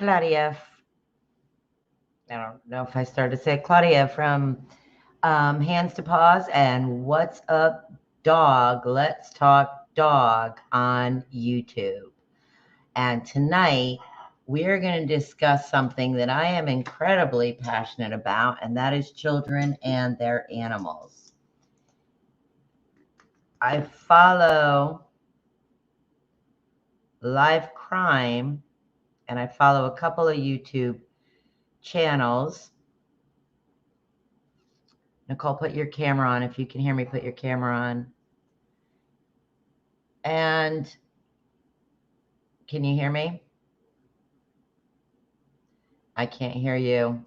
Claudia. I don't know if I started to say Claudia from Hands to Paws and What's Up Dog? Let's Talk Dog on YouTube. And tonight we're going to discuss something that I am incredibly passionate about, and that is children and their animals. I follow live crime and I follow a couple of YouTube channels. Nicole, put your camera on. If you can hear me, put your camera on. And can you hear me? I can't hear you.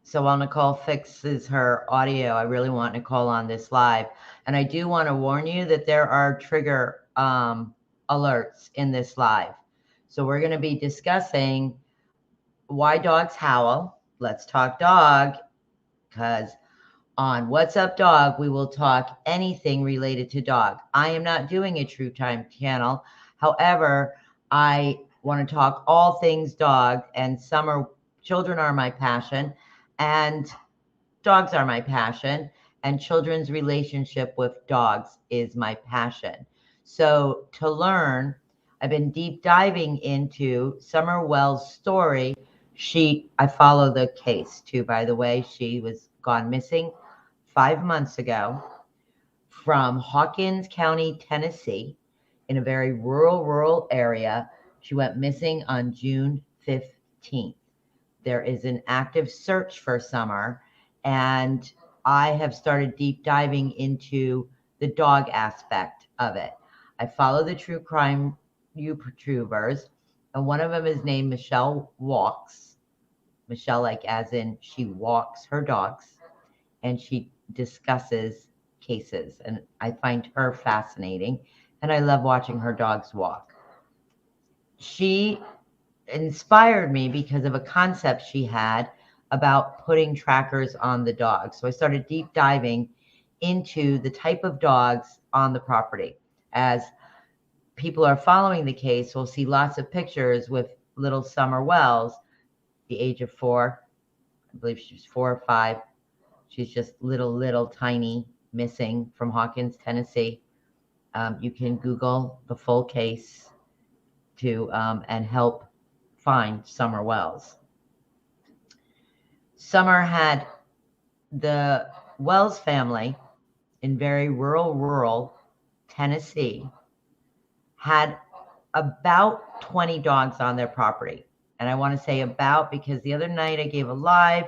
So while Nicole fixes her audio, I really want Nicole on this live. And I do want to warn you that there are trigger alerts in this live. So we're going to be discussing why dogs howl. Let's talk dog, because on What's Up Dog, we will talk anything related to dog. I am not doing a true time channel. However, I want to talk all things dog, and children are my passion, and dogs are my passion, and children's relationship with dogs is my passion. So to learn, I've been deep diving into Summer Wells' story. I follow the case too, by the way. She was gone missing 5 months ago from Hawkin County, Tennessee, in a very rural area. She went missing on June 15th. There is an active search for Summer, and I have started deep diving into the dog aspect of it. I follow the true crime YouTubers, and one of them is named Michelle Walks. Michelle, like as in she walks her dogs, and she discusses cases, and I find her fascinating, and I love watching her dogs walk. She inspired me because of a concept she had about putting trackers on the dogs. So I started deep diving into the type of dogs on the property. As people are following the case, we'll see lots of pictures with little Summer Wells, the age of 4. I believe she's 4 or 5. She's just little tiny, missing from Hawkins, Tennessee. You can Google the full case to and help find Summer Wells. Summer had the Wells family in very rural Tennessee had about 20 dogs on their property. And I want to say about because the other night I gave a live,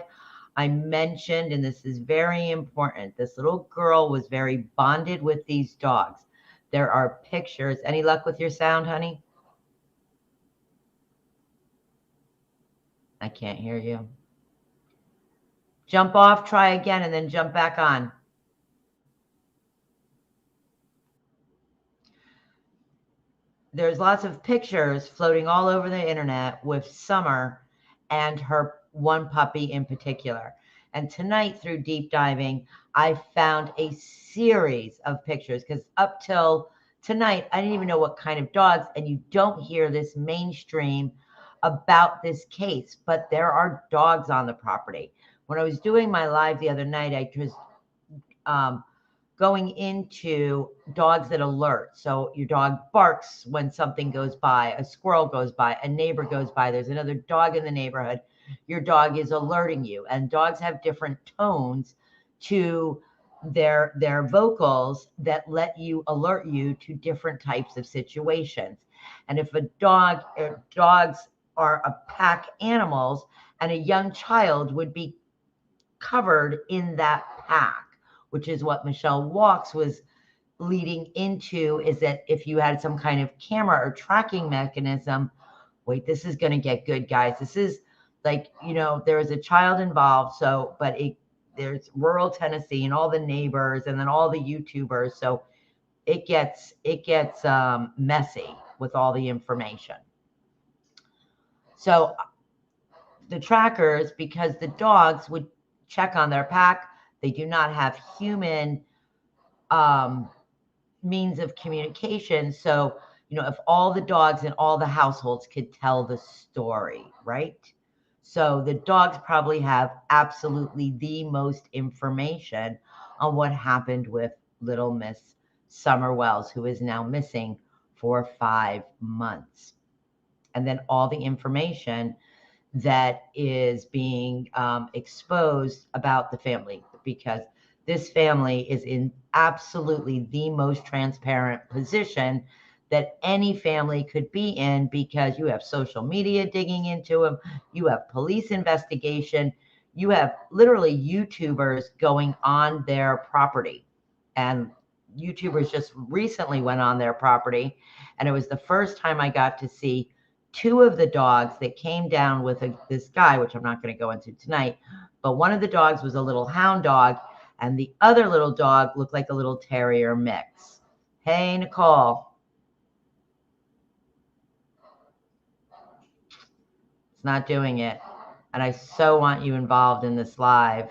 I mentioned, and this is very important, this little girl was very bonded with these dogs. There are pictures. Any luck with your sound, honey? I can't hear you. Jump off, try again, and then jump back on. There's lots of pictures floating all over the internet with Summer and her one puppy in particular. And tonight, through deep diving, I found a series of pictures because up till tonight, I didn't even know what kind of dogs, and you don't hear this mainstream about this case, but there are dogs on the property. When I was doing my live the other night, I was going into dogs that alert. So your dog barks when something goes by, a squirrel goes by, a neighbor goes by, there's another dog in the neighborhood. Your dog is alerting you, and dogs have different tones to their vocals that let you alert you to different types of situations. And if dogs are a pack animals, and a young child would be covered in that pack, which is what Michelle Walks was leading into, is that if you had some kind of camera or tracking mechanism, wait, this is going to get good, guys. This is like, there is a child involved. So, but there's rural Tennessee and all the neighbors and then all the YouTubers. So it gets messy with all the information. So the trackers, because the dogs would check on their pack, they do not have human means of communication. So, if all the dogs in all the households could tell the story, right? So the dogs probably have absolutely the most information on what happened with little Miss Summer Wells, who is now missing for 5 months. And then all the information that is being exposed about the family, because this family is in absolutely the most transparent position that any family could be in, because you have social media digging into them, you have police investigation, you have literally YouTubers going on their property. And YouTubers just recently went on their property, and it was the first time I got to see 2 of the dogs that came down with this guy, which I'm not going to go into tonight, but one of the dogs was a little hound dog, and the other little dog looked like a little terrier mix. Hey, Nicole. It's not doing it. And I so want you involved in this live.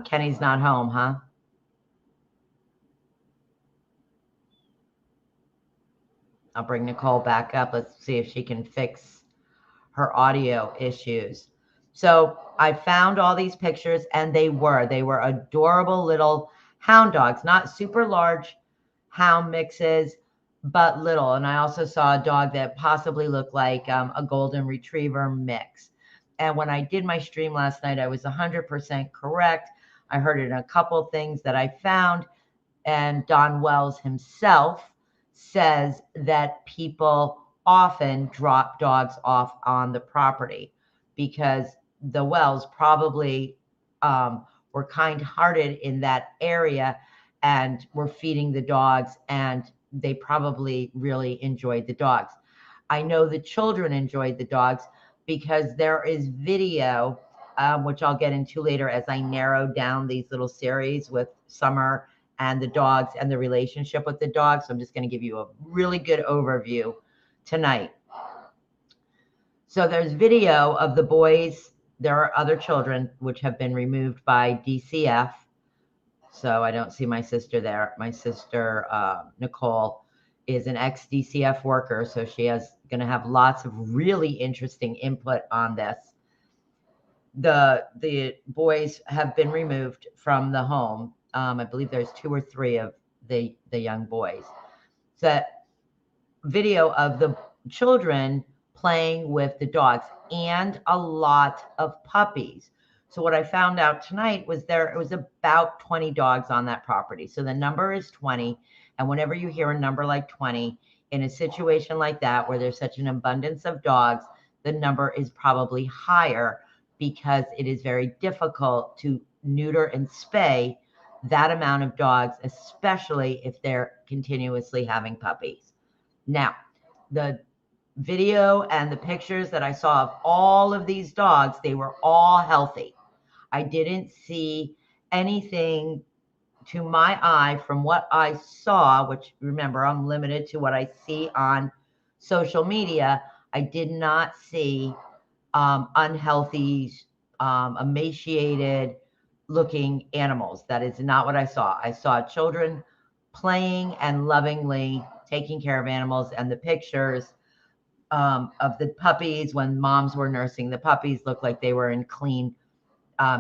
Kenny's not home, huh? I'll bring Nicole back up. Let's see if she can fix her audio issues. So I found all these pictures, and they were adorable little hound dogs, not super large hound mixes, but little. And I also saw a dog that possibly looked like a golden retriever mix. And when I did my stream last night, I was 100% correct. I heard it in a couple things that I found. And Don Wells himself says that people often drop dogs off on the property because the Wells probably were kind-hearted in that area and were feeding the dogs, and they probably really enjoyed the dogs. I know the children enjoyed the dogs because there is video, which I'll get into later as I narrow down these little series with Summer and the dogs and the relationship with the dogs. So I'm just going to give you a really good overview tonight. So there's video of the boys. There are other children which have been removed by DCF. So I don't see my sister there. My sister, Nicole, is an ex-DCF worker. So she is going to have lots of really interesting input on this. The boys have been removed from the home. I believe there's 2 or 3 of the young boys. That video of the children playing with the dogs and a lot of puppies. So what I found out tonight was it was about 20 dogs on that property. So the number is 20. And whenever you hear a number like 20 in a situation like that, where there's such an abundance of dogs, the number is probably higher, because it is very difficult to neuter and spay that amount of dogs, especially if they're continuously having puppies. Now, the video and the pictures that I saw of all of these dogs, they were all healthy. I didn't see anything to my eye from what I saw, which, remember, I'm limited to what I see on social media. I did not see unhealthy, emaciated looking animals. That is not what I saw. I saw children playing and lovingly taking care of animals, and the pictures of the puppies when moms were nursing the puppies looked like they were in clean,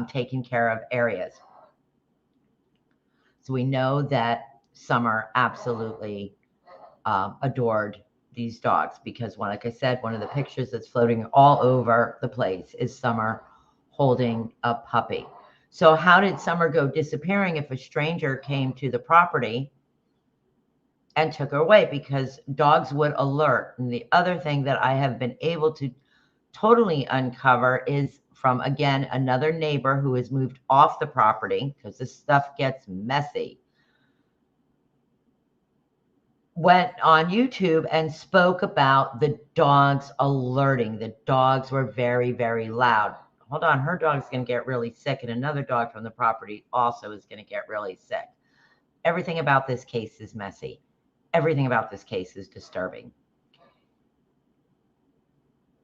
taken care of areas. So we know that Summer absolutely adored these dogs, because like I said, one of the pictures that's floating all over the place is Summer holding a puppy. So how did Summer go disappearing if a stranger came to the property and took her away? Because dogs would alert. And the other thing that I have been able to totally uncover is from, again, another neighbor who has moved off the property, because this stuff gets messy, went on YouTube and spoke about the dogs alerting. The dogs were very, very loud. Hold on, her dog's going to get really sick, and another dog from the property also is going to get really sick. Everything about this case is messy. Everything about this case is disturbing.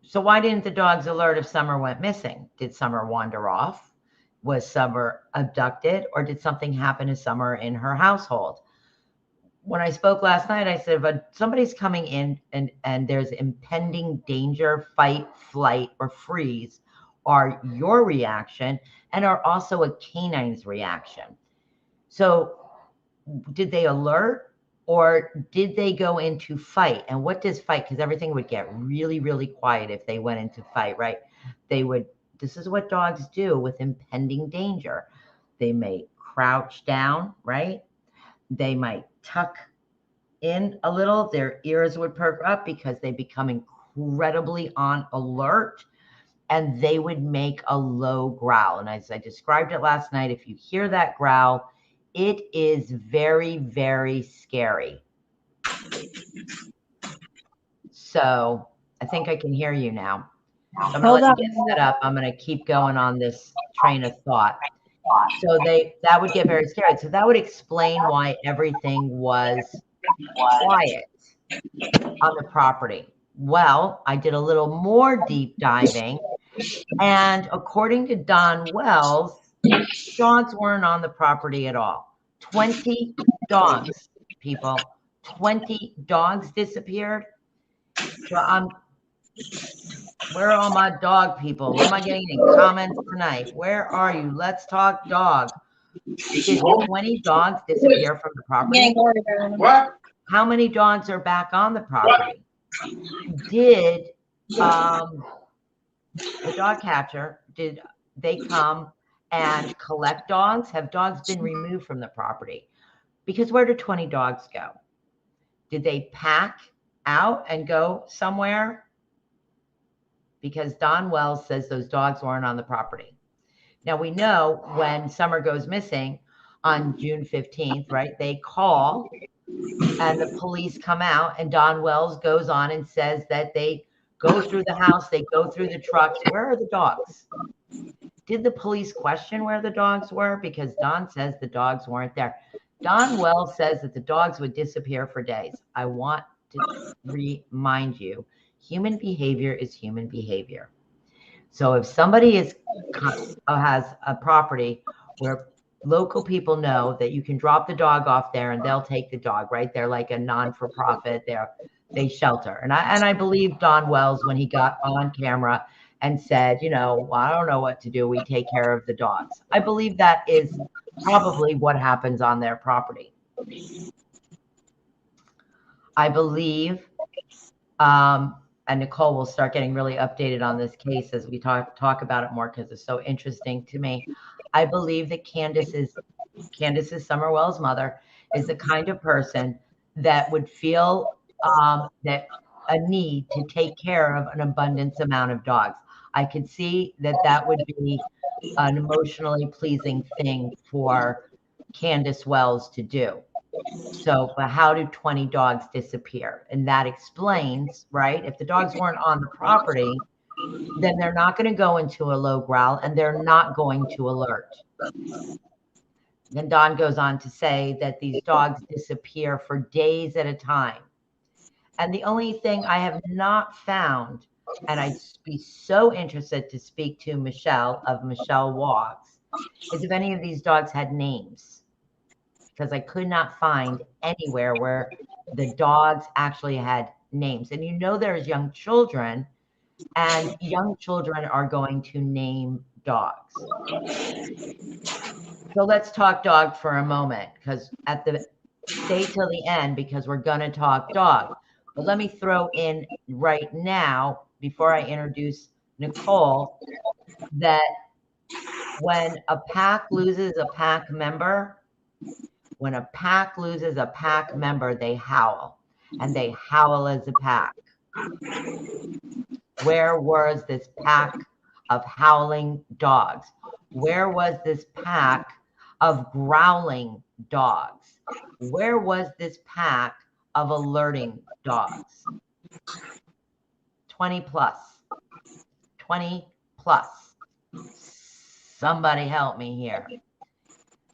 So why didn't the dogs alert if Summer went missing? Did Summer wander off? Was Summer abducted? Or did something happen to Summer in her household? when I spoke last night, I said, if somebody's coming in and there's impending danger, fight, flight, or freeze are your reaction and are also a canine's reaction. So did they alert or did they go into fight? And what does fight? Because everything would get really, really quiet if they went into fight, right? They would, this is what dogs do with impending danger. They may crouch down, right? They might tuck in a little, their ears would perk up because they become incredibly on alert, and they would make a low growl. And as I described it last night, if you hear that growl, it is very, very scary. So I think I can hear you now. So I'm going to let you get set up. I'm going to keep going on this train of thought. So that would get very scary. So that would explain why everything was quiet on the property. Well, I did a little more deep diving, and according to Don Wells, dogs weren't on the property at all. 20 dogs, people. 20 dogs disappeared. So where are all my dog people? What am I getting in comments tonight? Where are you? Let's talk dog. Did 20 dogs disappear from the property? What? How many dogs are back on the property? Did the dog catcher, did they come and collect dogs? Have dogs been removed from the property? Because where did 20 dogs go? Did they pack out and go somewhere? Because Don Wells says those dogs weren't on the property. Now we know when Summer goes missing on June 15th, right? They call and the police come out, and Don Wells goes on and says that they go through the house, they go through the trucks. Where are the dogs? Did the police question where the dogs were? Because Don says the dogs weren't there. Don Wells says that the dogs would disappear for days. I want to remind you, human behavior is human behavior. So if somebody has a property where local people know that you can drop the dog off there and they'll take the dog, right? They're like a non-for-profit. They shelter. And I believe Don Wells when he got on camera and said, you know, well, I don't know what to do. We take care of the dogs. I believe that is probably what happens on their property. I believe, and Nicole will start getting really updated on this case as we talk about it more because it's so interesting to me. I believe that Candace's Summer Wells' mother is the kind of person that would feel that a need to take care of an abundance amount of dogs. I could see that would be an emotionally pleasing thing for Candace Wells to do. So, but how do 20 dogs disappear? And that explains, right? If the dogs weren't on the property, then they're not going to go into a low growl and they're not going to alert. Then Don goes on to say that these dogs disappear for days at a time. And the only thing I have not found, and I'd be so interested to speak to Michelle of Michelle Walks, is if any of these dogs had names. Because I could not find anywhere where the dogs actually had names. And you know there's young children, and young children are going to name dogs. So let's talk dog for a moment, because stay till the end because we're going to talk dog. But let me throw in right now, before I introduce Nicole, that when a pack loses a pack member, they howl, and they howl as a pack. Where was this pack of howling dogs? Where was this pack of growling dogs? Where was this pack of alerting dogs? 20 plus. Somebody help me here.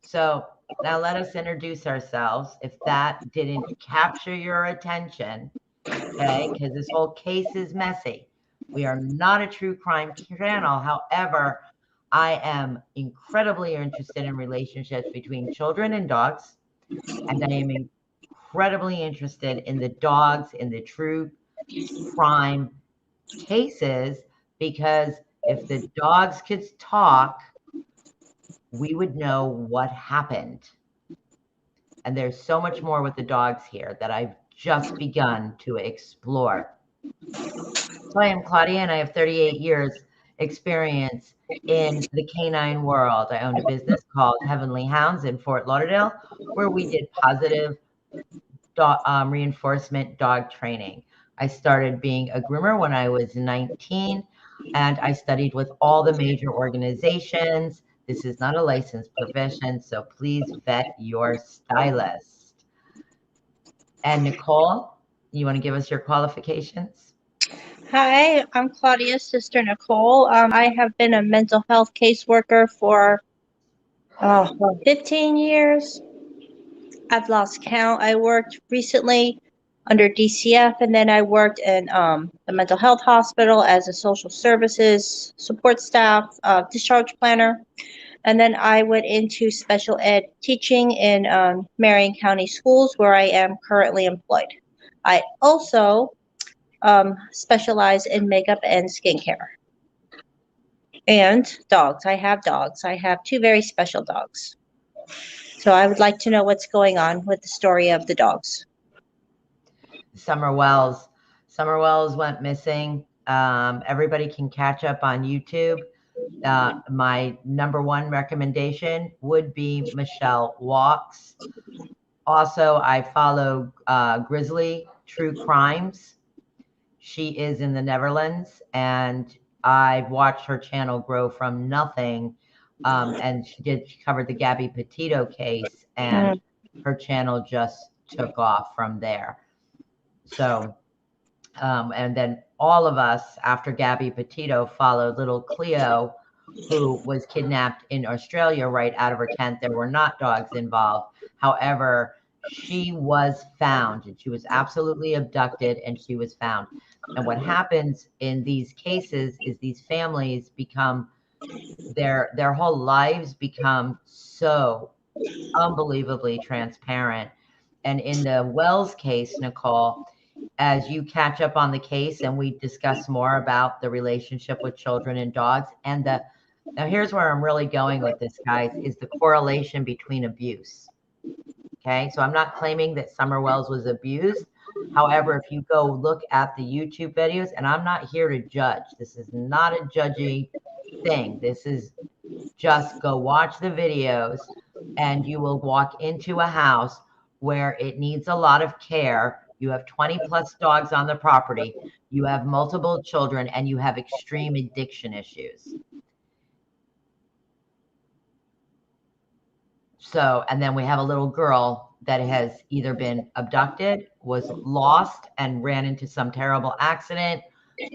So now let us introduce ourselves. If that didn't capture your attention, okay, because this whole case is messy. We are not a true crime channel. However, I am incredibly interested in relationships between children and dogs. And I am incredibly interested in the dogs, in the true crime cases, because if the dogs could talk, we would know what happened. And there's so much more with the dogs here that I've just begun to explore. So I am Claudia, and I have 38 years experience in the canine world. I owned a business called Heavenly Hounds in Fort Lauderdale, where we did positive reinforcement dog training. I started being a groomer when I was 19, and I studied with all the major organizations. This is not a licensed profession, so please vet your stylist. And Nicole, you want to give us your qualifications? Hi, I'm Claudia's sister, Nicole. I have been a mental health caseworker for 15 years. I've lost count. I worked recently under DCF, and then I worked in the mental health hospital as a social services support staff, discharge planner. And then I went into special ed teaching in Marion County schools, where I am currently employed. I also specialize in makeup and skincare. And dogs. I have dogs. I have 2 very special dogs. So I would like to know what's going on with the story of the dogs. Summer Wells. Summer Wells went missing. Everybody can catch up on YouTube. My number one recommendation would be Michelle Walks. Also, I follow Grizzly True Crimes. She is in the Netherlands, and I've watched her channel grow from nothing. And she covered the Gabby Petito case, and her channel just took off from there. So, and then all of us after Gabby Petito followed little Cleo, who was kidnapped in Australia right out of her tent. There were not dogs involved. However, she was found, and she was absolutely abducted, and she was found. And what happens in these cases is these families become, their whole lives become so unbelievably transparent. And in the Wells case, Nicole, as you catch up on the case and we discuss more about the relationship with children and dogs, and now here's where I'm really going with this, guys, is the correlation between abuse. Okay, so I'm not claiming that Summer Wells was abused. However, if you go look at the YouTube videos, and I'm not here to judge, this is not a judgy thing. This is just go watch the videos, and you will walk into a house where it needs a lot of care. You have 20 plus dogs on the property. You have multiple children, and you have extreme addiction issues. So, and then we have a little girl that has either been abducted, was lost, and ran into some terrible accident.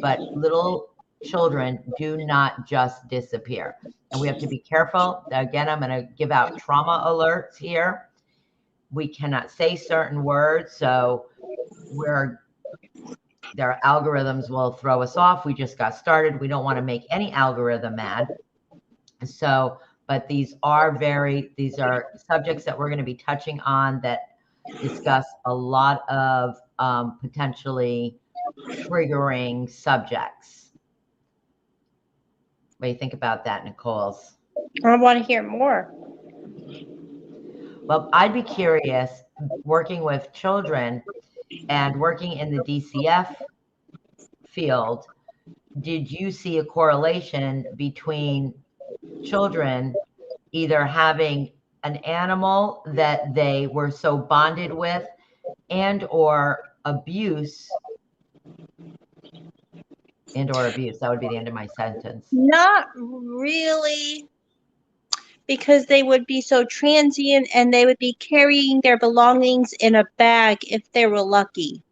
But little children do not just disappear. And we have to be careful. Again, I'm going to give out trauma alerts here. We cannot say certain words, so their algorithms will throw us off. We just got started. We don't want to make any algorithm mad. So, but these are subjects that we're going to be touching on that discuss a lot of potentially triggering subjects. What do you think about that, Nicoles? I want to hear more. Well, I'd be curious, working with children and working in the DCF field, did you see a correlation between children either having an animal that they were so bonded with and or abuse? That would be the end of my sentence. Not really, because they would be so transient, and they would be carrying their belongings in a bag if they were lucky.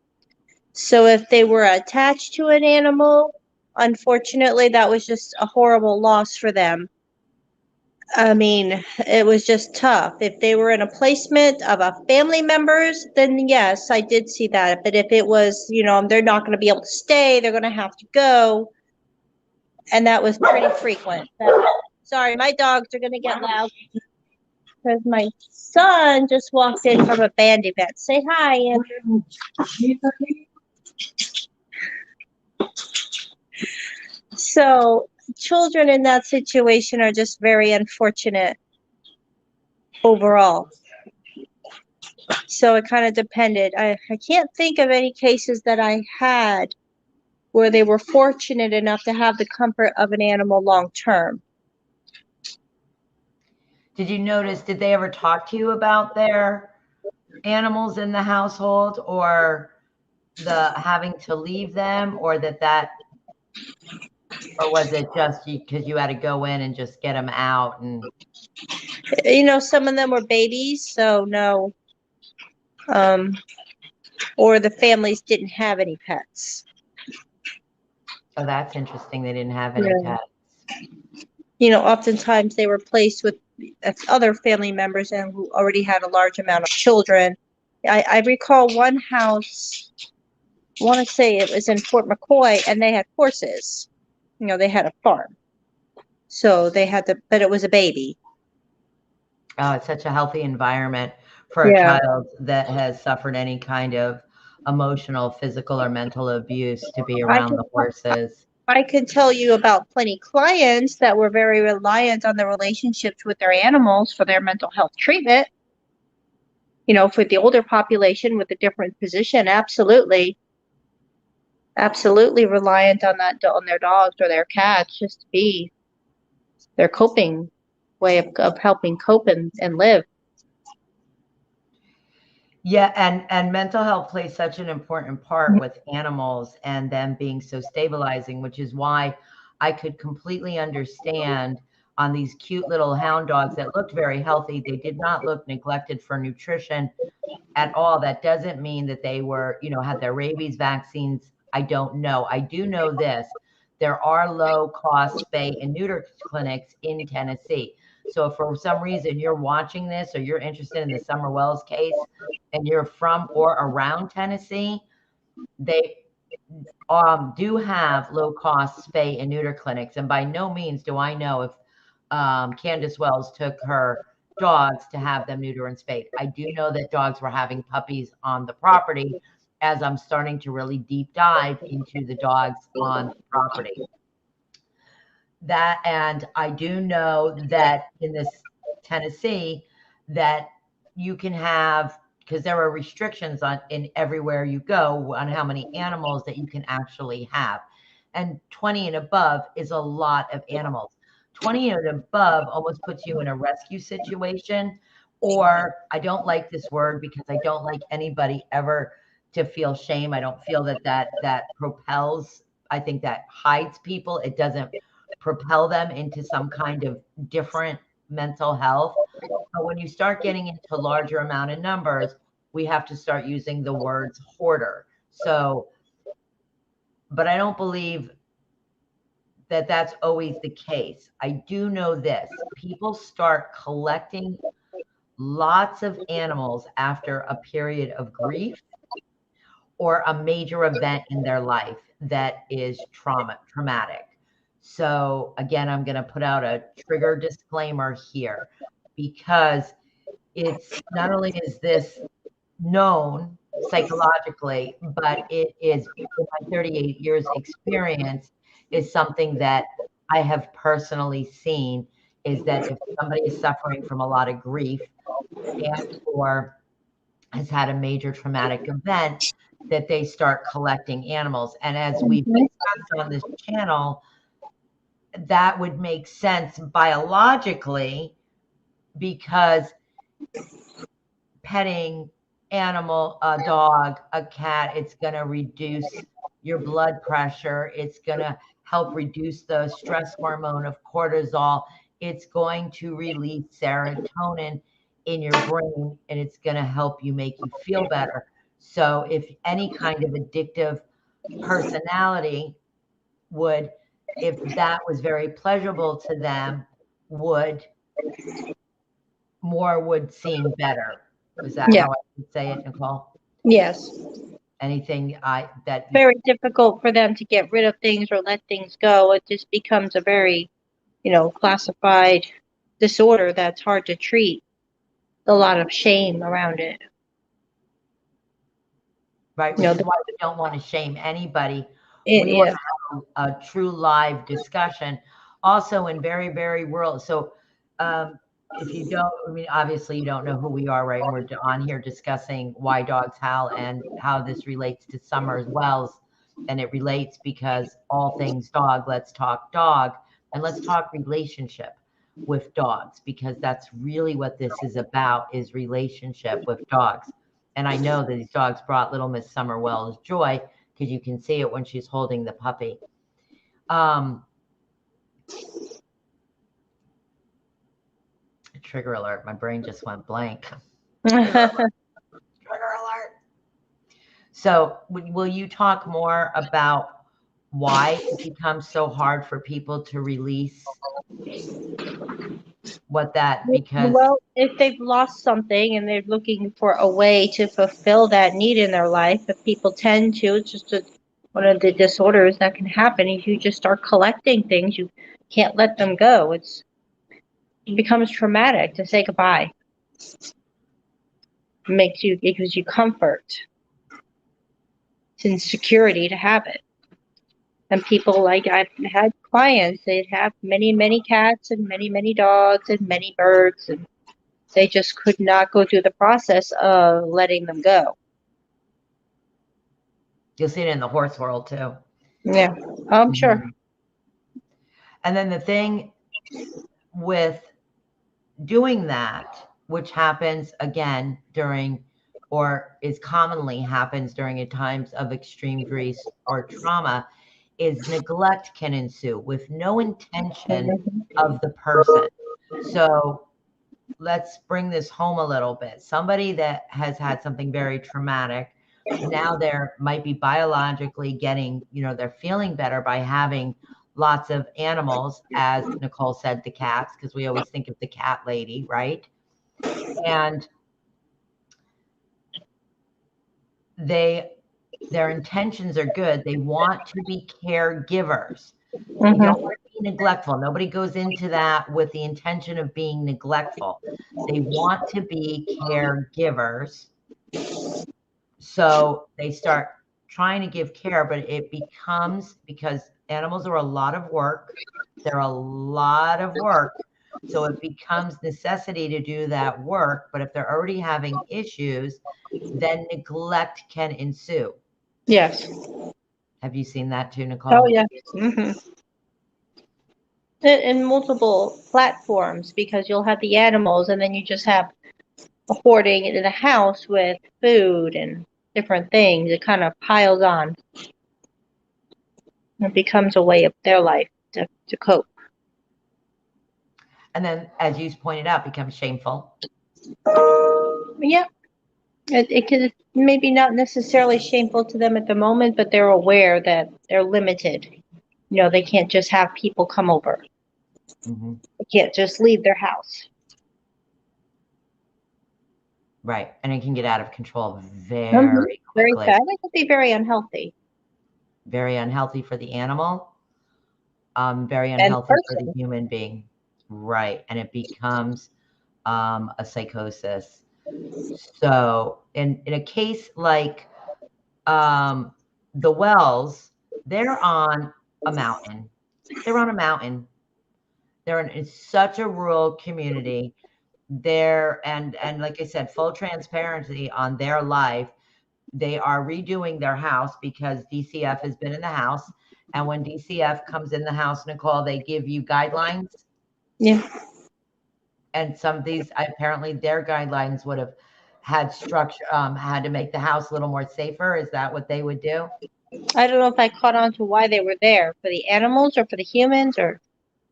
So if they were attached to an animal, unfortunately, that was just a horrible loss for them. I mean, it was just tough. If they were in a placement of a family members, then yes, I did see that. But if it was, they're not going to be able to stay, they're going to have to go. And that was pretty frequent. Sorry, my dogs are going to get loud. because my son just walked in from a band event. Say hi, Andrew. So children in that situation are just very unfortunate overall. So it kind of depended. I can't think of any cases that I had where they were fortunate enough to have the comfort of an animal long term. Did you notice, did they ever talk to you about their animals in the household, or the having to leave them, or or was it just because you had to go in and just get them out? And Some of them were babies, so no. Or the families didn't have any pets. oh, that's interesting. They didn't have any pets. Oftentimes they were placed with other family members and who already had a large amount of children. I recall one house, I want to say it was in Fort McCoy, and they had horses. They had a farm. So they had but it was a baby. Oh, it's such a healthy environment for a Yeah. child that has suffered any kind of emotional, physical, or mental abuse to be around the horses. I can tell you about plenty clients that were very reliant on the relationships with their animals for their mental health treatment. For the older population with a different position, absolutely reliant on their dogs or their cats just to be their coping way of helping cope and live. Yeah, and mental health plays such an important part with animals and them being so stabilizing, which is why I could completely understand on these cute little hound dogs that looked very healthy. They did not look neglected for nutrition at all. That doesn't mean that they were, had their rabies vaccines. I don't know. I do know this. There are low-cost spay and neuter clinics in Tennessee. So if for some reason you're watching this or you're interested in the Summer Wells case and you're from or around Tennessee, they do have low-cost spay and neuter clinics. And by no means do I know if Candace Wells took her dogs to have them neuter and spayed. I do know that dogs were having puppies on the property as I'm starting to really deep dive into the dogs on the property. And I do know that in this Tennessee that you can have, because there are restrictions in everywhere you go on how many animals that you can actually have. And 20 and above is a lot of animals. 20 and above almost puts you in a rescue situation, or I don't like this word because I don't like anybody ever to feel shame. I don't feel that propels. I think that hides people. It doesn't propel them into some kind of different mental health. But when you start getting into larger amount of numbers, we have to start using the words hoarder. So, but I don't believe that that's always the case. I do know this. People start collecting lots of animals after a period of grief or a major event in their life that is traumatic. So again, I'm going to put out a trigger disclaimer here, because it's not only is this known psychologically, but it is, in my 38 years experience, is something that I have personally seen, is that if somebody is suffering from a lot of grief and or has had a major traumatic event, that they start collecting animals. And as we've discussed on this channel, that would make sense biologically, because petting animal, a dog, a cat, it's going to reduce your blood pressure. It's going to help reduce the stress hormone of cortisol. It's going to release serotonin in your brain, and it's going to help you make you feel better. So if any kind of addictive personality would, if that was very pleasurable to them, would seem better. Is that how I would say it, Nicole? Yes. Anything very difficult for them to get rid of things or let things go. It just becomes a very, classified disorder that's hard to treat. a lot of shame around it. Right, which is why we don't want to shame anybody. We want to have a true live discussion. Also in very, very rural. So if you don't, I mean, obviously you don't know who we are, right? And we're on here discussing why dogs howl and how this relates to Summer Wells. And it relates because all things dog, let's talk dog, and let's talk relationship with dogs, because that's really what this is about, is relationship with dogs. And I know that these dogs brought little Miss Summer Wells joy, because you can see it when she's holding the puppy. Trigger alert. My brain just went blank. Trigger alert. So will you talk more about why it becomes so hard for people to release what that, because well, if they've lost something and they're looking for a way to fulfill that need in their life, if people tend to, it's just one of the disorders that can happen. If you just start collecting things, you can't let them go. It becomes traumatic to say goodbye. It gives you comfort. It's insecurity to have it. And people, like, I've had clients, they'd have many, many cats and many, many dogs and many birds, and they just could not go through the process of letting them go. You'll see it in the horse world too. Yeah, I'm sure. And then the thing with doing that, which happens again during, or is commonly happens during times of extreme grief or trauma, is neglect can ensue with no intention of the person. So let's bring this home a little bit. Somebody that has had something very traumatic, now they're might be biologically getting, they're feeling better by having lots of animals, as Nicole said, the cats, because we always think of the cat lady, right? And their intentions are good. They want to be caregivers. They don't want to be neglectful. Nobody goes into that with the intention of being neglectful. They want to be caregivers. So they start trying to give care, but it becomes, because animals are a lot of work. They're a lot of work. So it becomes necessity to do that work. But if they're already having issues, then neglect can ensue. Yes. Have you seen that too, Nicole? Oh, yeah. In multiple platforms, because you'll have the animals and then you just have a hoarding in the house with food and different things. It kind of piles on. It becomes a way of their life to cope. And then, as you pointed out, becomes shameful. Yeah. It could maybe not necessarily shameful to them at the moment, but they're aware that they're limited. They can't just have people come over. They can't just leave their house. Right. And it can get out of control very quickly. Very fast. It could be very unhealthy. Very unhealthy for the animal. Very unhealthy for the human being. Right. And it becomes a psychosis. So in a case like the Wells, they're on a mountain. They're on a mountain. They're in such a rural community. They're, and like I said, full transparency on their life. They are redoing their house because DCF has been in the house. And when DCF comes in the house, Nicole, they give you guidelines. Yeah. And some of these, apparently their guidelines would have had structure, had to make the house a little more safer. Is that what they would do? I don't know if I caught on to why they were there, for the animals or for the humans, or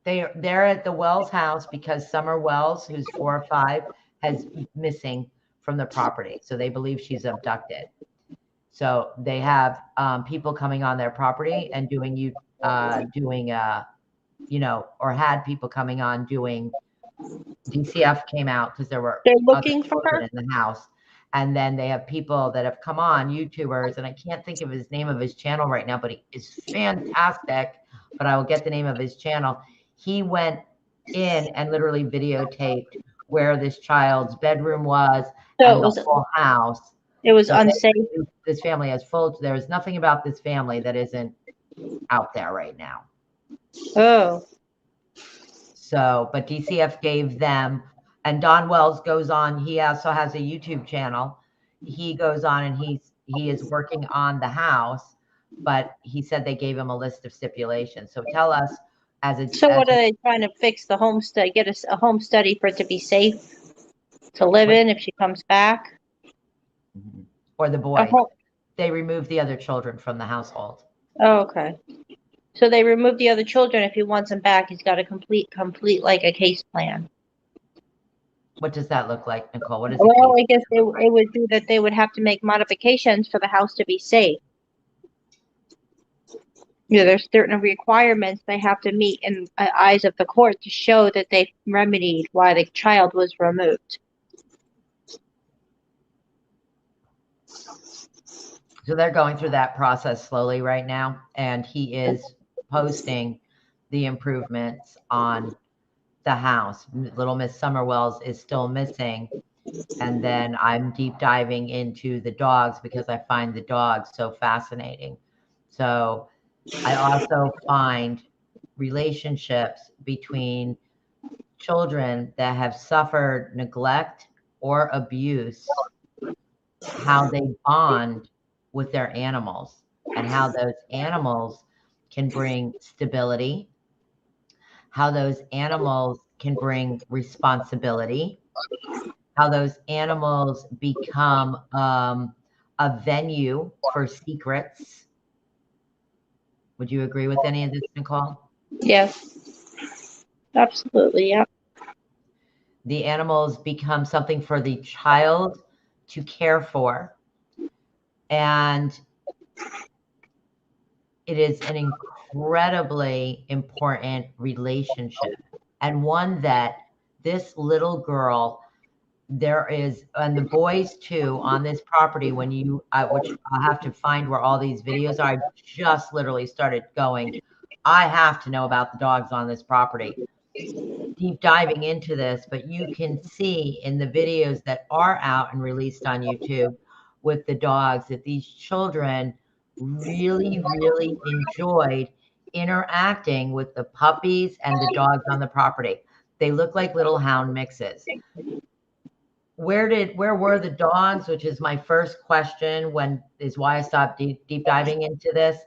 they're at the Wells house because Summer Wells, who's 4 or 5, has missing from the property. So they believe she's abducted. So they have people coming on their property and or had people coming on doing. DCF came out because they're looking for her in the house. And then they have people that have come on, YouTubers, and I can't think of his name of his channel right now, but he is fantastic. But I will get the name of his channel. He went in and literally videotaped where this child's bedroom was So and the whole house. it was So unsafe. this family has full, there's nothing about this family that isn't out there right now. Oh, So, but DCF gave them, and Don Wells goes on, he also has a YouTube channel. He goes on and he is working on the house, but he said they gave him a list of stipulations. So tell us so what are they trying to fix the homestead? Get a home study for it to be safe to live in if she comes back? Or the boys. They removed the other children from the household. Oh, okay. So they removed the other children. If he wants them back, he's got to complete like a case plan. What does that look like, Nicole? What is well, I guess it would be that they would have to make modifications for the house to be safe. You know, there's certain requirements they have to meet in the eyes of the court to show that they remedied why the child was removed. So they're going through that process slowly right now, and he is posting the improvements on the house. Little Miss Summer Wells is still missing. And then I'm deep diving into the dogs because I find the dogs so fascinating. So I also find relationships between children that have suffered neglect or abuse, how they bond with their animals and how those animals can bring stability, how those animals can bring responsibility, how those animals become a venue for secrets. Would you agree with any of this, Nicole? Yes, absolutely. Yeah. The animals become something for the child to care for. And it is an incredibly important relationship, and one that this little girl, there is, and the boys too, on this property, when you, which I'll have to find where all these videos are. I just literally started going, I have to know about the dogs on this property, deep diving into this, but you can see in the videos that are out and released on YouTube with the dogs that these children really, really enjoyed interacting with the puppies and the dogs on the property. They look like little hound mixes. Where were the dogs, which is my first question, is why I stopped deep diving into this.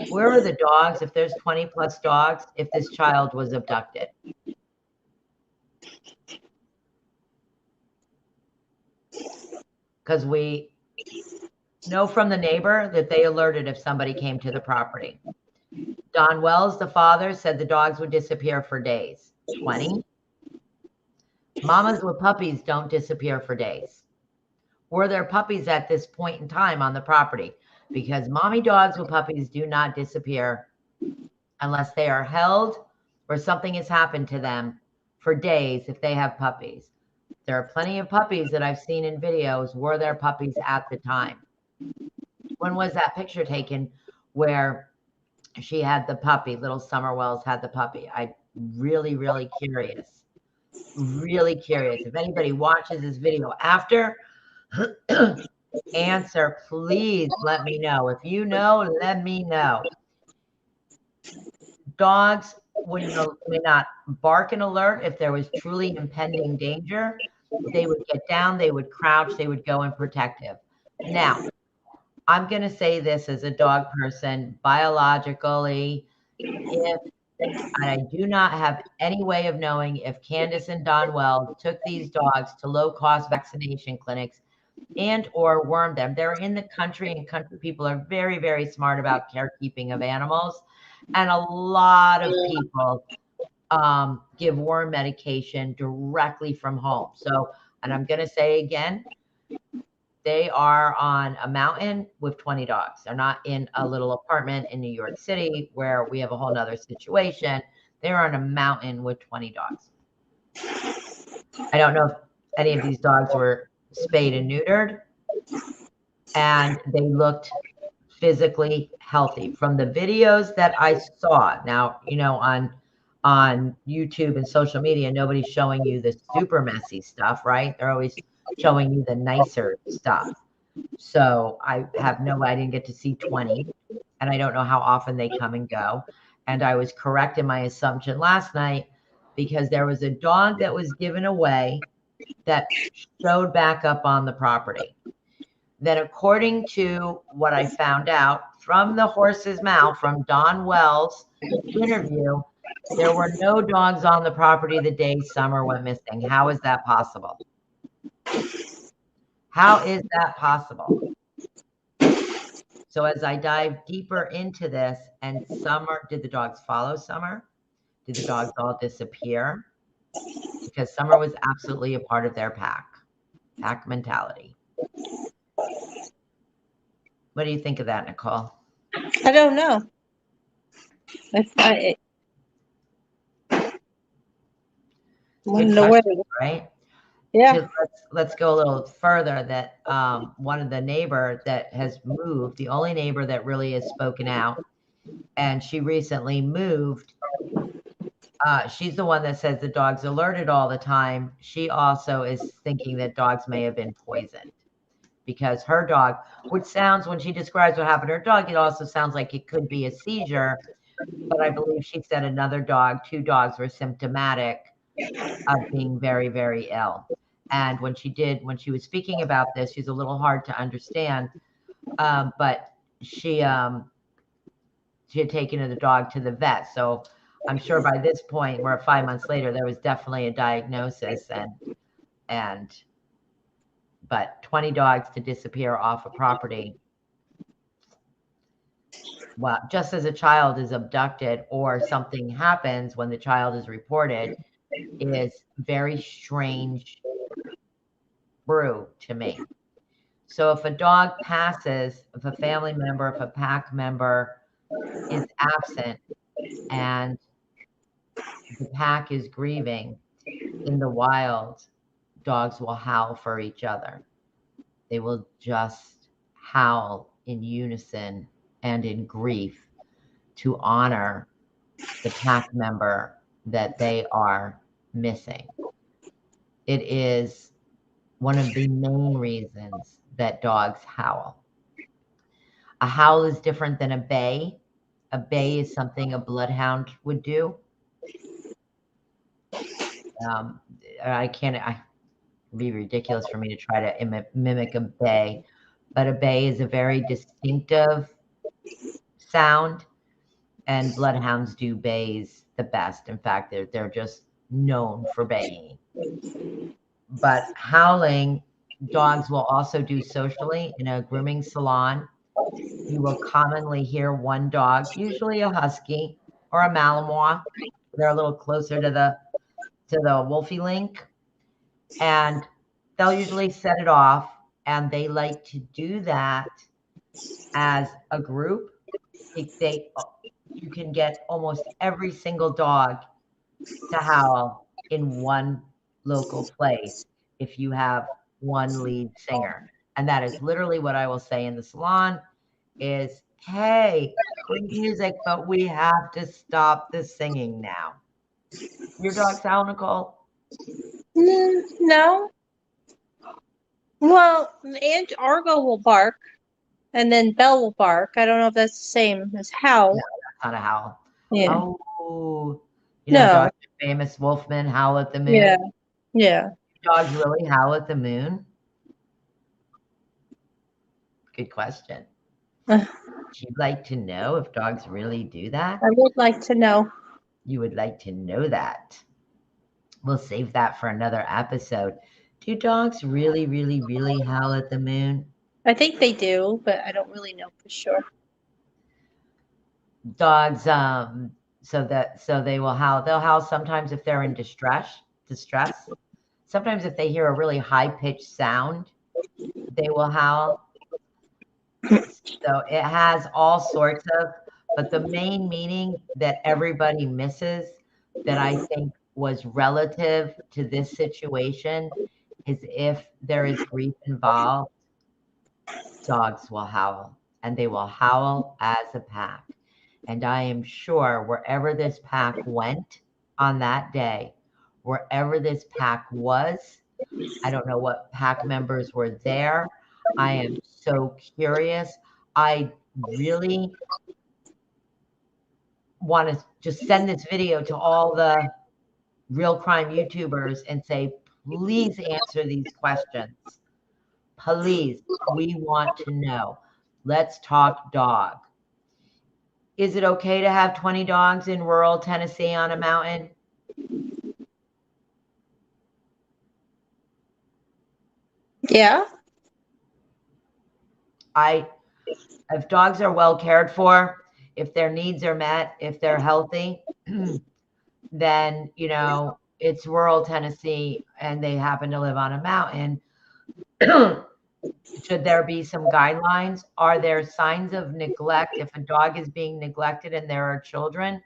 Where were the dogs if there's 20 plus dogs if this child was abducted? Because we know from the neighbor that they alerted if somebody came to the property. Don Wells, the father, said the dogs would disappear for days. 20. Mamas with puppies don't disappear for days. Were there puppies at this point in time on the property? Because mommy dogs with puppies do not disappear unless they are held or something has happened to them for days if they have puppies. There are plenty of puppies that I've seen in videos. Were there puppies at the time? When was that picture taken where she had the puppy, little Summer Wells had the puppy? I'm really, really curious. Really curious. If anybody watches this video after, answer, please let me know. If you know, let me know. Dogs would not bark and alert if there was truly impending danger. They would get down, they would crouch, they would go in protective. Now, I'm going to say this as a dog person, biologically, and I do not have any way of knowing if Candace and Don Wells took these dogs to low-cost vaccination clinics and or wormed them. They're in the country, and country people are very, very smart about carekeeping of animals. And a lot of people give worm medication directly from home. So, and I'm going to say again, they are on a mountain with 20 dogs. They're not in a little apartment in New York City where we have a whole nother situation. They're on a mountain with 20 dogs. I don't know if any of these dogs were spayed and neutered, and they looked physically healthy from the videos that I saw. Now, you know, on on YouTube and social media, nobody's showing you the super messy stuff, right? They're always showing you the nicer stuff. So I didn't get to see 20, and I don't know how often they come and go. And I was correct in my assumption last night because there was a dog that was given away that showed back up on the property. Then, according to what I found out from the horse's mouth, from Don Wells' interview, there were no dogs on the property the day Summer went missing. How is that possible? How is that possible? So as I dive deeper into this, and Summer, did the dogs follow Summer? Did the dogs all disappear? Because Summer was absolutely a part of their pack mentality. What do you think of that, Nicole? I don't know. Good question, right? Yeah. Let's go a little further. That one of the neighbor that has moved, the only neighbor that really has spoken out, and she recently moved. She's the one that says the dog's alerted all the time. She also is thinking that dogs may have been poisoned because her dog, which sounds, when she describes what happened to her dog, it also sounds like it could be a seizure. But I believe she said another dog, 2 dogs were symptomatic of being very, very ill. And when she was speaking about this, she's a little hard to understand. But she had taken the dog to the vet. So I'm sure by this point, we're 5 months later, there was definitely a diagnosis, but 20 dogs to disappear off a property. Well, just as a child is abducted or something happens when the child is reported, is very strange brew to me. So if a dog passes, if a family member, if a pack member is absent and the pack is grieving, in the wild, dogs will howl for each other. They will just howl in unison and in grief to honor the pack member that they are missing. It is one of the main reasons that dogs howl. A howl is different than a bay. A bay is something a bloodhound would do. It'd be ridiculous for me to try to mimic a bay, but a bay is a very distinctive sound, and bloodhounds do bays the best. In fact, they're just known for baying. But howling, dogs will also do socially in a grooming salon. You will commonly hear one dog, usually a husky or a Malinois. They're a little closer to the Wolfie link, and they'll usually set it off. And they like to do that as a group. You can get almost every single dog to howl in one local place if you have one lead singer. And that is literally what I will say in the salon is, hey, great music, but we have to stop the singing now. Your dog's howl, Nicole? No. Well, Aunt Argo will bark, and then Belle will bark. I don't know if that's the same as howl. No, that's not a howl. Yeah. Oh, Dr. Famous Wolfman, Howl at the Moon? Yeah. Yeah. Dogs really howl at the moon? Good question. Would you like to know if dogs really do that? I would like to know. You would like to know that. We'll save that for another episode. Do dogs really, really, really howl at the moon? I think they do, but I don't really know for sure. Dogs, so they will howl. They'll howl sometimes if they're in distress. Sometimes if they hear a really high-pitched sound, they will howl. So it has all sorts of, but the main meaning that everybody misses that I think was relative to this situation is if there is grief involved, dogs will howl, and they will howl as a pack. And I am sure wherever this pack went, on that day, wherever this pack was. I don't know what pack members were there. I am so curious. I really want to just send this video to all the real crime YouTubers and say, please answer these questions. Please, we want to know. Let's talk dog. Is it okay to have 20 dogs in rural Tennessee on a mountain? Yeah. If dogs are well cared for, if their needs are met, if they're healthy, then, you know, it's rural Tennessee and they happen to live on a mountain. Should there be some guidelines? Are there signs of neglect? If a dog is being neglected and there are children,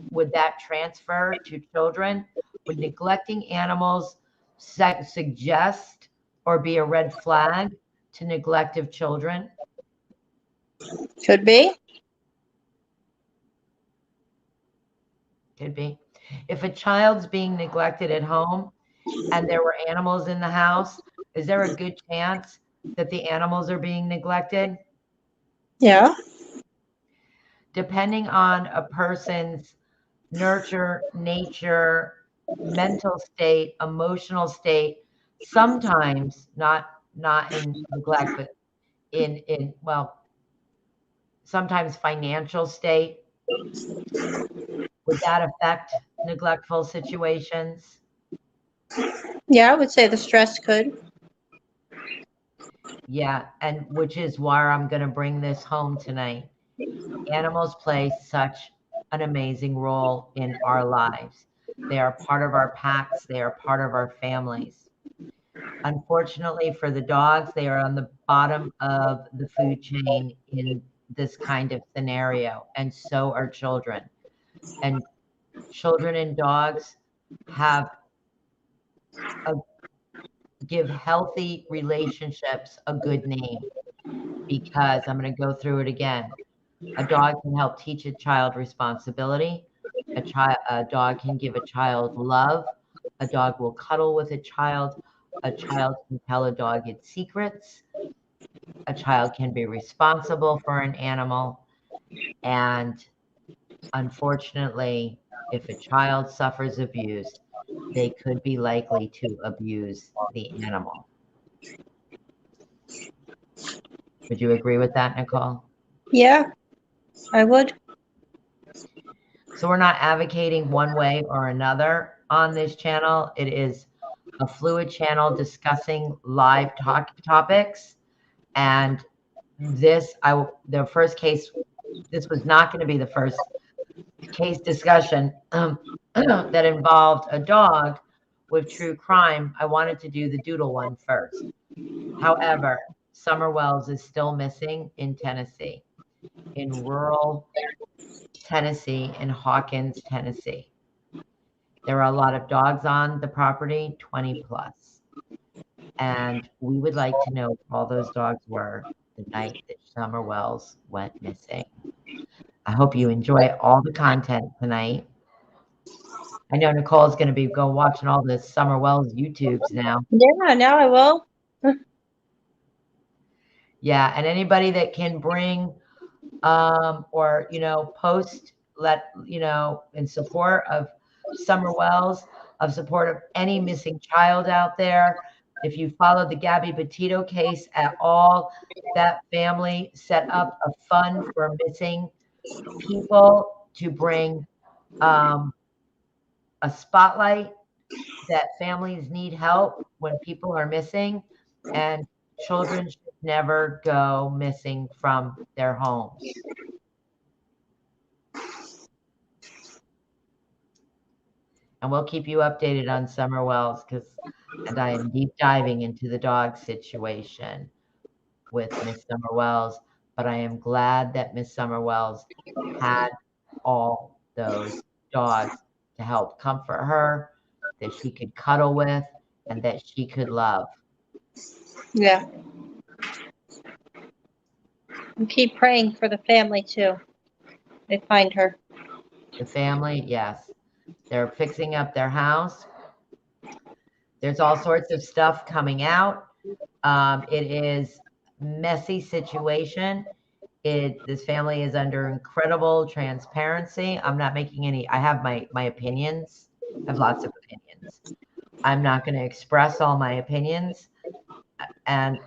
would that transfer to children? Would neglecting animals suggest or be a red flag to neglect of children? Could be. Could be. If a child's being neglected at home and there were animals in the house, is there a good chance that the animals are being neglected? Yeah. Depending on a person's nurture, nature, mental state, emotional state, sometimes not in neglect, but in well, sometimes financial state. Would that affect neglectful situations? Yeah, I would say the stress could. Yeah, and which is why I'm going to bring this home tonight. Animals play such an amazing role in our lives. They are part of our packs. They are part of our families. Unfortunately for the dogs, they are on the bottom of the food chain in this kind of scenario, and so are children. And children and dogs have give healthy relationships a good name, because I'm going to go through it again. A dog can help teach a child responsibility. A dog can give a child love. A dog will cuddle with a child. A child can tell a dog its secrets. A child can be responsible for an animal. And unfortunately, if a child suffers abuse, they could be likely to abuse the animal. Would you agree with that, Nicole? Yeah, I would. So we're not advocating one way or another on this channel. It is a fluid channel discussing live topics. And the first case, this was not going to be the first case discussion that involved a dog with true crime. I wanted to do the doodle one first. However, Summer Wells is still missing in Tennessee, in rural Tennessee, in Hawkins, Tennessee. There are a lot of dogs on the property, 20 plus. And we would like to know who all those dogs were the night that Summer Wells went missing. I hope you enjoy all the content tonight. I know Nicole's going to be watching all the Summer Wells YouTubes now. Yeah, now I will. Yeah, and anybody that can bring or, you know, post, in support of Summer Wells, of support of any missing child out there. If you follow the Gabby Petito case at all, that family set up a fund for missing people to bring a spotlight that families need help when people are missing, and children should never go missing from their homes. And we'll keep you updated on Summer Wells, and I am deep diving into the dog situation with Miss Summer Wells. But I am glad that Miss Summer Wells had all those dogs to help comfort her, that she could cuddle with, and that she could love. Yeah. And keep praying for the family too. They find her. The family, yes. They're fixing up their house. There's all sorts of stuff coming out. It is messy situation. This family is under incredible transparency. I'm not making any, I have my opinions. I have lots of opinions. I'm not going to express all my opinions. And,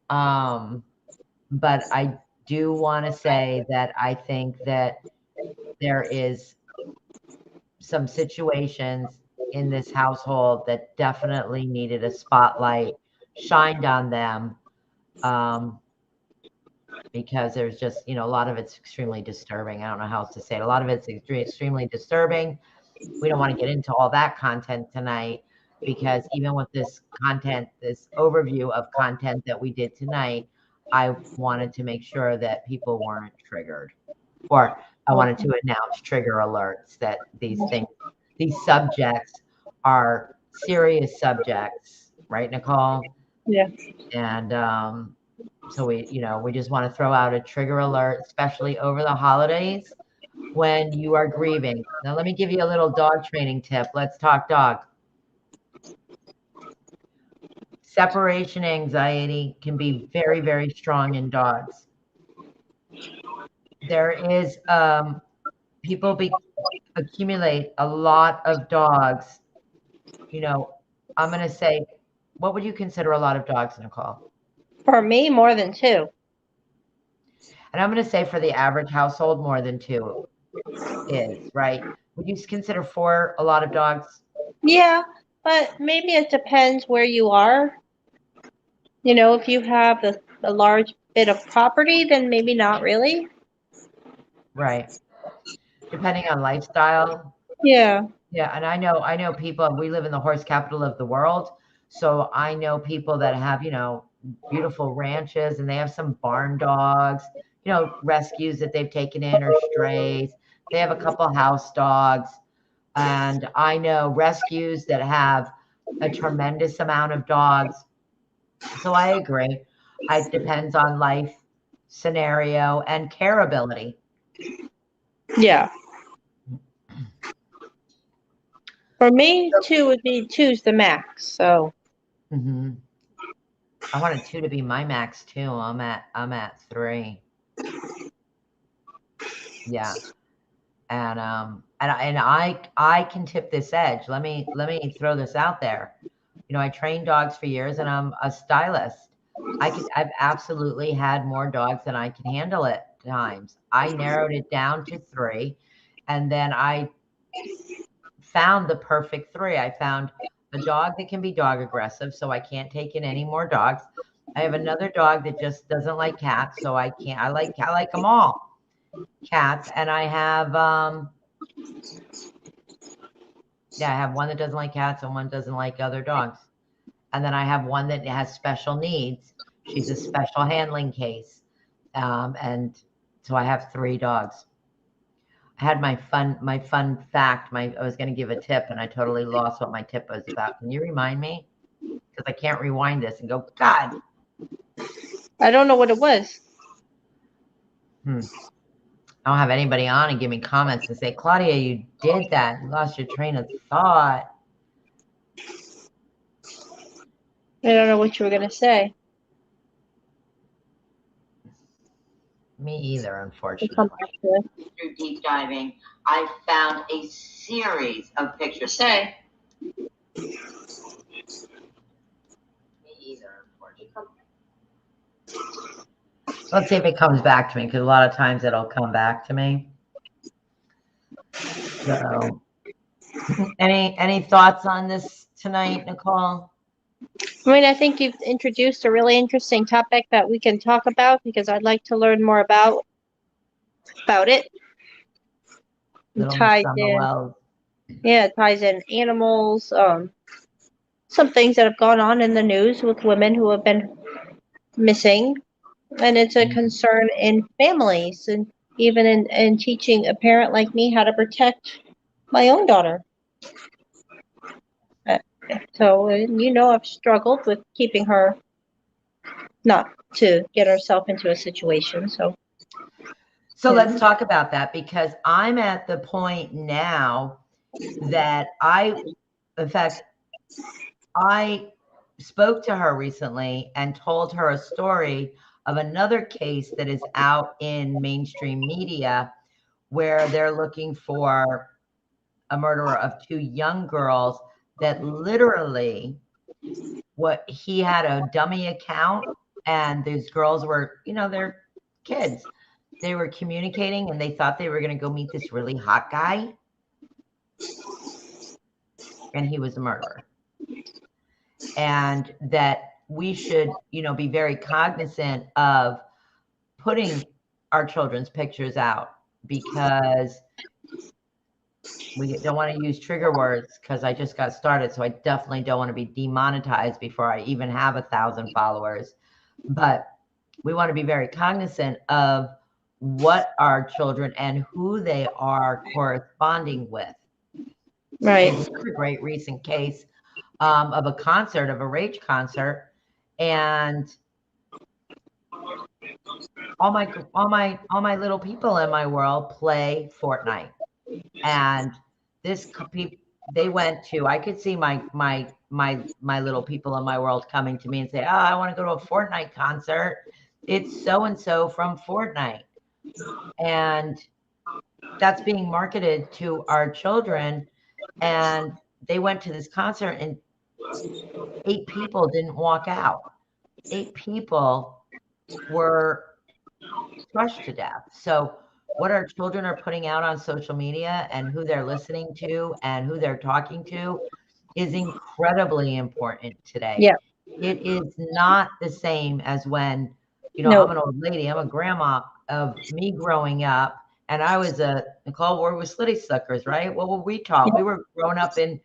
but I do want to say that I think that there is some situations in this household that definitely needed a spotlight shined on them. Because there's just, a lot of it's extremely disturbing. I don't know how else to say it. A lot of it's extremely disturbing. We don't want to get into all that content tonight because even with this content, this overview of content that we did tonight, I wanted to make sure that people weren't triggered, or I wanted to announce trigger alerts that these subjects are serious subjects, right, Nicole? Yeah. And so we just want to throw out a trigger alert, especially over the holidays when you are grieving. Now, let me give you a little dog training tip. Let's talk dog. Separation anxiety can be very, very strong in dogs. There is, people accumulate a lot of dogs. I'm going to say, what would you consider a lot of dogs, Nicole? For me, more than 2. And I'm going to say for the average household, more than 2 is, right? Would you consider 4 a lot of dogs? Yeah, but maybe it depends where you are. If you have a large bit of property, then maybe not really. Right. Depending on lifestyle. Yeah. Yeah, and I know people, we live in the horse capital of the world. So I know people that have, beautiful ranches and they have some barn dogs, rescues that they've taken in or strays. They have a couple house dogs. And I know rescues that have a tremendous amount of dogs. So I agree. It depends on life scenario and care ability. Yeah. For me, 2 would be 2's the max. So. Mm-hmm. I wanted 2 to be my max too. I'm at 3. Yeah. And I can tip this edge. Let me throw this out there. I trained dogs for years and I'm a stylist. I've absolutely had more dogs than I can handle at times. I narrowed it down to 3, and then I found the perfect 3. I found a dog that can be dog aggressive, so I can't take in any more dogs. I have another dog that just doesn't like cats, so I can't. I like them all, cats, and I have I have one that doesn't like cats and one doesn't like other dogs, and then I have one that has special needs. She's a special handling case, and so I have 3 dogs. I had my fun fact. I was going to give a tip, and I totally lost what my tip was about. Can you remind me? Because I can't rewind this and go, God. I don't know what it was. I don't have anybody on and give me comments and say, Claudia, you did that. You lost your train of thought. I don't know what you were going to say. Me either, unfortunately. Through deep diving, I found a series of pictures. Say. Me either, unfortunately. Let's see if it comes back to me, because a lot of times it'll come back to me. So, any thoughts on this tonight, Nicole? I think you've introduced a really interesting topic that we can talk about, because I'd like to learn more about it. Little Summer Wells. Yeah, it ties in animals, some things that have gone on in the news with women who have been missing, and it's a concern in families, and even in teaching a parent like me how to protect my own daughter. So, I've struggled with keeping her not to get herself into a situation. So let's talk about that, because I'm at the point now that in fact, I spoke to her recently and told her a story of another case that is out in mainstream media where they're looking for a murderer of 2 young girls that literally he had a dummy account, and these girls were, they're kids. They were communicating and they thought they were going to go meet this really hot guy. And he was a murderer. And that we should, be very cognizant of putting our children's pictures out, because we don't want to use trigger words, because I just got started. So I definitely don't want to be demonetized before I even have 1,000 followers. But we want to be very cognizant of what our children and who they are corresponding with. Right. There's another great recent case of a concert, of a rage concert, and all my little people in my world play Fortnite. And they went to, I could see my little people in my world coming to me and say, "Oh, I want to go to a Fortnite concert. It's so and so from Fortnite." And that's being marketed to our children. And they went to this concert and 8 people didn't walk out. 8 people were crushed to death. So what our children are putting out on social media and who they're listening to and who they're talking to is incredibly important today. Yeah. It is not the same as when, No. I'm an old lady, I'm a grandma of me growing up, and I was Nicole, we were slitty suckers, right? What were we taught? We were growing up in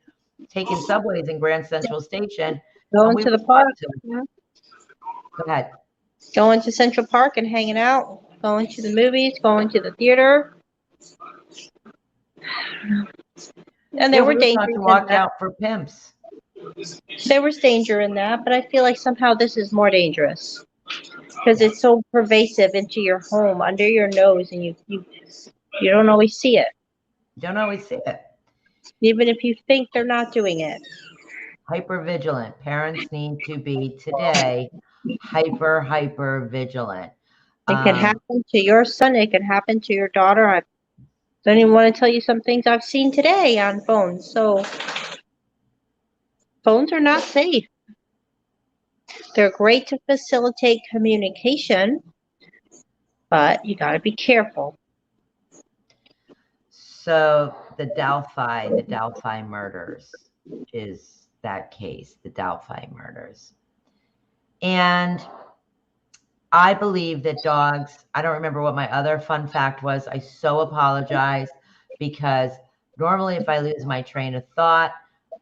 taking subways in Grand Central Station. Going to the park. Go ahead. Going to Central Park and hanging out. Going to the movies. Going to the theater. And there were dangers to watch out for pimps. There was danger in that, but I feel like somehow this is more dangerous because it's so pervasive into your home, under your nose, and you don't always see it. Don't always see it. Even if you think they're not doing it. Hyper vigilant. Parents need to be today hyper vigilant. It can happen to your son. It can happen to your daughter. I don't even want to tell you some things I've seen today on phones. So phones are not safe. They're great to facilitate communication, but you got to be careful. So the Delphi murders is that case, the Delphi murders. And I believe that dogs, I don't remember what my other fun fact was. I so apologize, because normally if I lose my train of thought,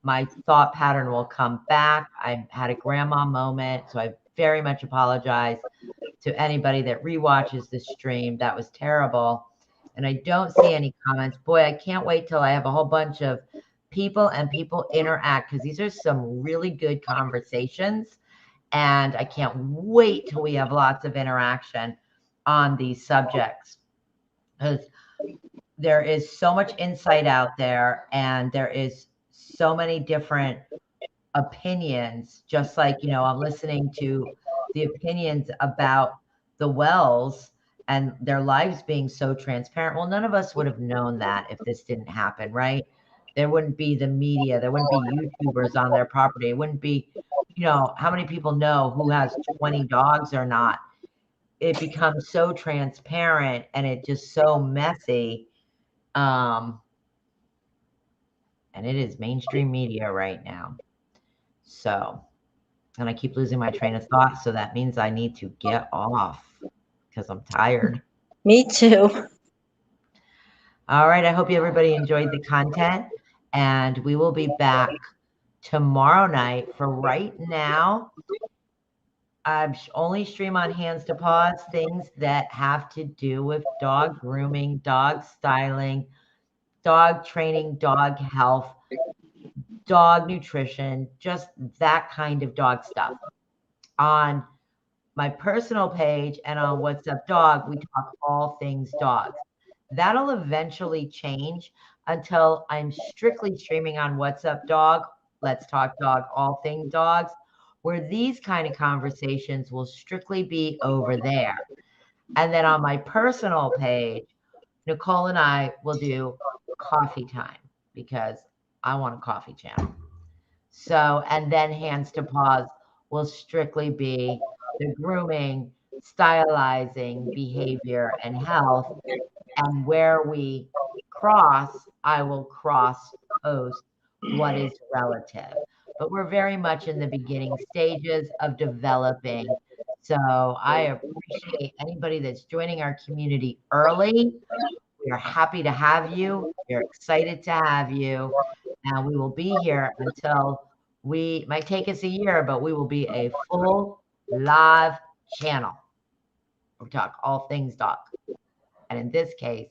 my thought pattern will come back. I had a grandma moment, so I very much apologize to anybody that rewatches the stream. That was terrible. And I don't see any comments. Boy, I can't wait till I have a whole bunch of people interact, because these are some really good conversations. And I can't wait till we have lots of interaction on these subjects, because there is so much insight out there, and there is so many different opinions. Just like, I'm listening to the opinions about the Wells and their lives being so transparent. Well, none of us would have known that if this didn't happen, right? There wouldn't be the media. There wouldn't be YouTubers on their property. It wouldn't be, how many people know who has 20 dogs or not? It becomes so transparent, and it just so messy. And it is mainstream media right now. So, and I keep losing my train of thought. So that means I need to get off, because I'm tired. Me too. All right. I hope everybody enjoyed the content, and we will be back tomorrow night. For right now, I only stream on Hands to Paws, things that have to do with dog grooming, dog styling, dog training, dog health, dog nutrition, just that kind of dog stuff. On my personal page and on What's Up Dog, we talk all things dogs. That'll eventually change, until I'm strictly streaming on What's Up Dog, Let's Talk Dog, All Things Dogs, where these kind of conversations will strictly be over there. And then on my personal page, Nicole and I will do coffee time because I want a coffee channel. So, and then Hands to Paws will strictly be the grooming, stylizing, behavior, and health. And where we cross, I will cross post what is relative. But we're very much in the beginning stages of developing. So I appreciate anybody that's joining our community early. We are happy to have you. We're excited to have you. And we will be here until we might take us a year, but we will be a full live channel. We talk all things dog. And in this case,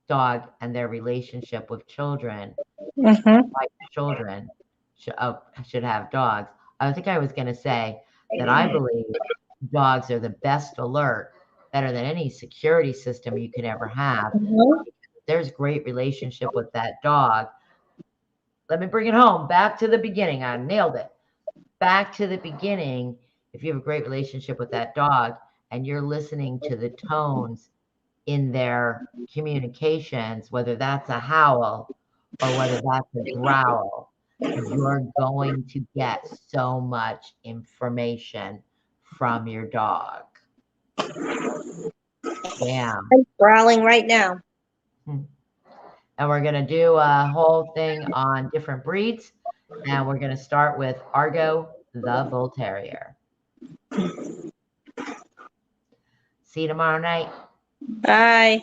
dog and their relationship with children. Like children should have dogs. I think I was going to say that I believe dogs are the best alert, better than any security system you could ever have. There's great relationship with that dog. Let me bring it home. Back to the beginning. I nailed it. Back to the beginning. If you have a great relationship with that dog and you're listening to the tones in their communications, whether that's a howl or whether that's a growl, you're going to get so much information from your dog. Damn. I'm growling right now. And we're going to do a whole thing on different breeds. And we're going to start with Argo, the Bull Terrier. See you tomorrow night. Bye.